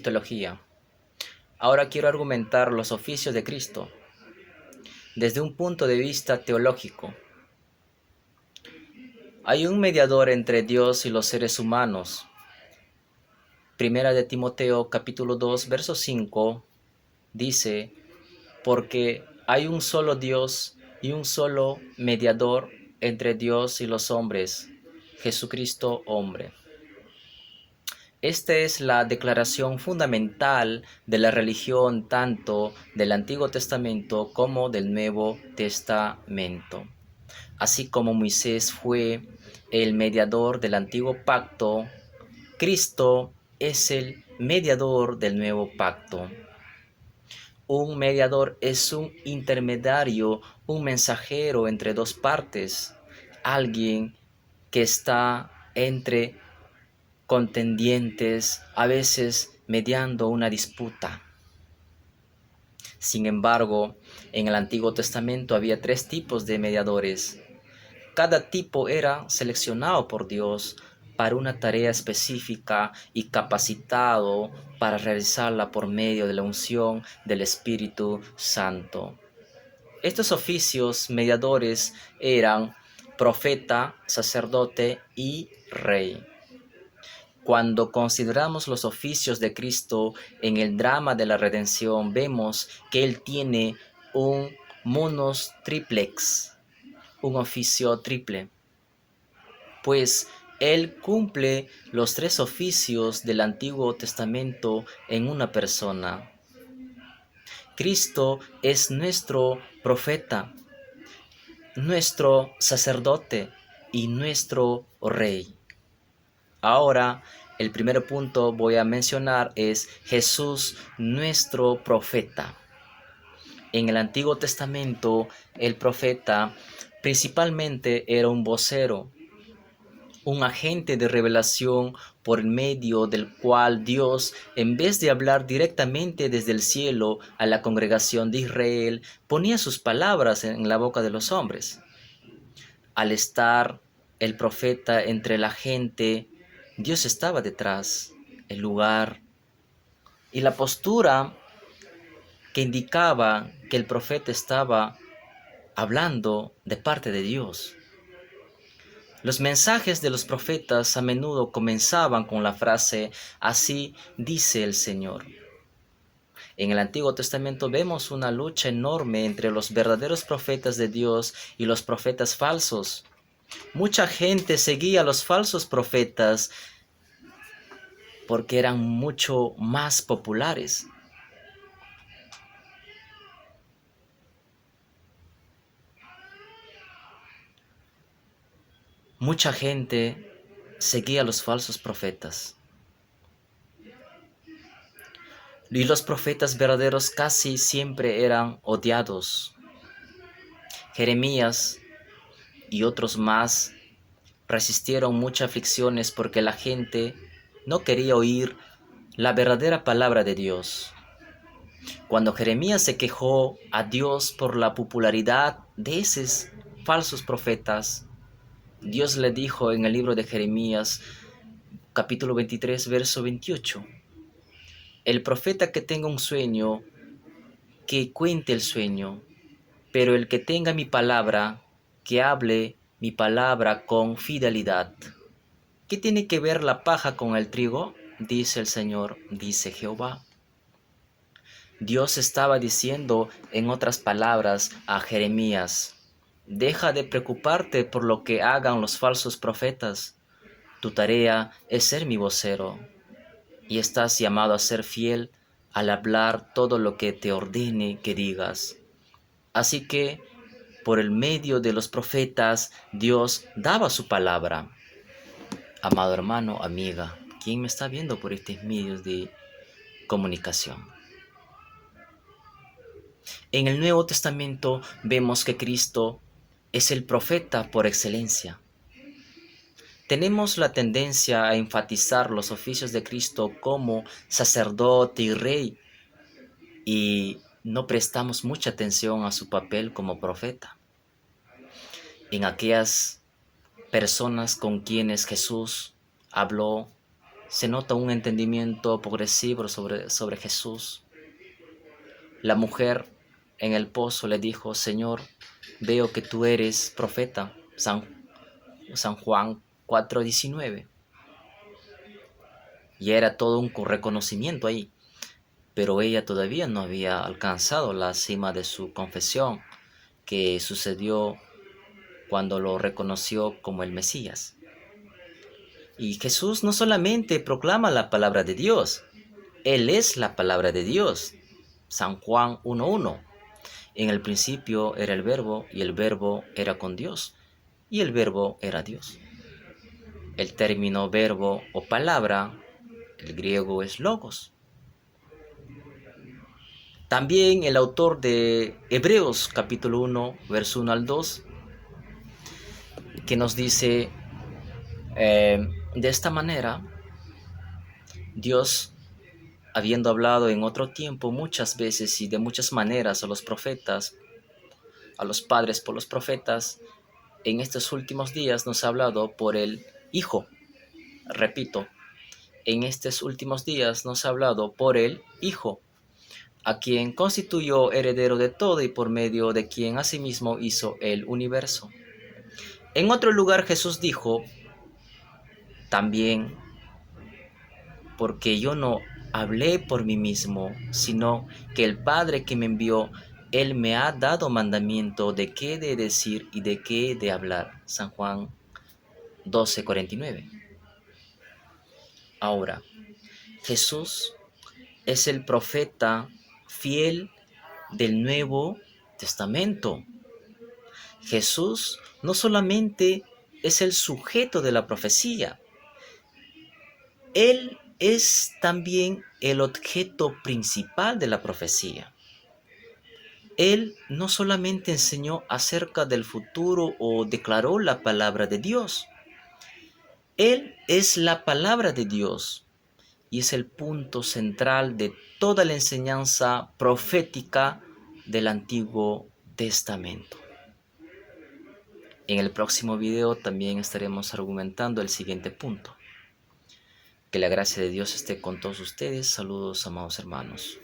teología. Ahora quiero argumentar los oficios de Cristo desde un punto de vista teológico. Hay un mediador entre Dios y los seres humanos. Primera de Timoteo capítulo 2 verso 5 dice: porque hay un solo Dios y un solo mediador entre Dios y los hombres, Jesucristo hombre. Esta es la declaración fundamental de la religión tanto del Antiguo Testamento como del Nuevo Testamento. Así como Moisés fue el mediador del Antiguo Pacto, Cristo es el mediador del Nuevo Pacto. Un mediador es un intermediario, un mensajero entre dos partes, alguien que está entre contendientes, a veces mediando una disputa. Sin embargo, en el Antiguo Testamento había 3 tipos de mediadores. Cada tipo era seleccionado por Dios para una tarea específica y capacitado para realizarla por medio de la unción del Espíritu Santo. Estos oficios mediadores eran profeta, sacerdote y rey. Cuando consideramos los oficios de Cristo en el drama de la redención, vemos que Él tiene un munus triplex, un oficio triple, pues Él cumple los 3 oficios del Antiguo Testamento en una persona. Cristo es nuestro profeta, nuestro sacerdote y nuestro rey. Ahora, el primer punto voy a mencionar es Jesús, nuestro profeta. En el Antiguo Testamento, el profeta principalmente era un vocero, un agente de revelación por medio del cual Dios, en vez de hablar directamente desde el cielo a la congregación de Israel, ponía sus palabras en la boca de los hombres. Al estar el profeta entre la gente, Dios estaba detrás, el lugar y la postura que indicaba que el profeta estaba hablando de parte de Dios. Los mensajes de los profetas a menudo comenzaban con la frase: así dice el Señor. En el Antiguo Testamento vemos una lucha enorme entre los verdaderos profetas de Dios y los profetas falsos. Mucha gente seguía a los falsos profetas porque eran mucho más populares. Mucha gente seguía a los falsos profetas. Y los profetas verdaderos casi siempre eran odiados. Jeremías y otros más resistieron muchas aflicciones porque la gente no quería oír la verdadera palabra de Dios. Cuando Jeremías se quejó a Dios por la popularidad de esos falsos profetas, Dios le dijo en el libro de Jeremías, capítulo 23, verso 28, el profeta que tenga un sueño, que cuente el sueño, pero el que tenga mi palabra, que hable mi palabra con fidelidad. ¿Qué tiene que ver la paja con el trigo? Dice el Señor, dice Jehová. Dios estaba diciendo, en otras palabras, a Jeremías: deja de preocuparte por lo que hagan los falsos profetas. Tu tarea es ser mi vocero y estás llamado a ser fiel al hablar todo lo que te ordene que digas. Así que, por el medio de los profetas, Dios daba su palabra. Amado hermano, amiga, ¿quién me está viendo por estos medios de comunicación? En el Nuevo Testamento vemos que Cristo es el profeta por excelencia. Tenemos la tendencia a enfatizar los oficios de Cristo como sacerdote y rey y no prestamos mucha atención a su papel como profeta. En aquellas personas con quienes Jesús habló, se nota un entendimiento progresivo sobre Jesús. La mujer en el pozo le dijo: Señor, veo que tú eres profeta. San Juan 4:19. Y era todo un reconocimiento ahí. Pero ella todavía no había alcanzado la cima de su confesión, que sucedió cuando lo reconoció como el Mesías. Y Jesús no solamente proclama la palabra de Dios, Él es la palabra de Dios. San Juan 1:1. En el principio era el Verbo, y el Verbo era con Dios, y el Verbo era Dios. El término verbo o palabra, el griego es logos. También el autor de Hebreos capítulo 1, verso 1 al 2, que nos dice de esta manera: Dios, habiendo hablado en otro tiempo muchas veces y de muchas maneras a los profetas, a los padres por los profetas, en estos últimos días nos ha hablado por el Hijo. Repito, en estos últimos días nos ha hablado por el Hijo, a quien constituyó heredero de todo y por medio de quien asimismo hizo el universo. En otro lugar Jesús dijo también: porque yo no hablé por mí mismo, sino que el Padre que me envió, Él me ha dado mandamiento de qué he de decir y de qué he de hablar. San Juan 12:49. Ahora, Jesús es el profeta fiel del Nuevo Testamento. Jesús no solamente es el sujeto de la profecía, Él es también el objeto principal de la profecía. Él no solamente enseñó acerca del futuro o declaró la palabra de Dios. Él es la palabra de Dios y es el punto central de toda la enseñanza profética del Antiguo Testamento. En el próximo video también estaremos argumentando el siguiente punto. Que la gracia de Dios esté con todos ustedes. Saludos, amados hermanos.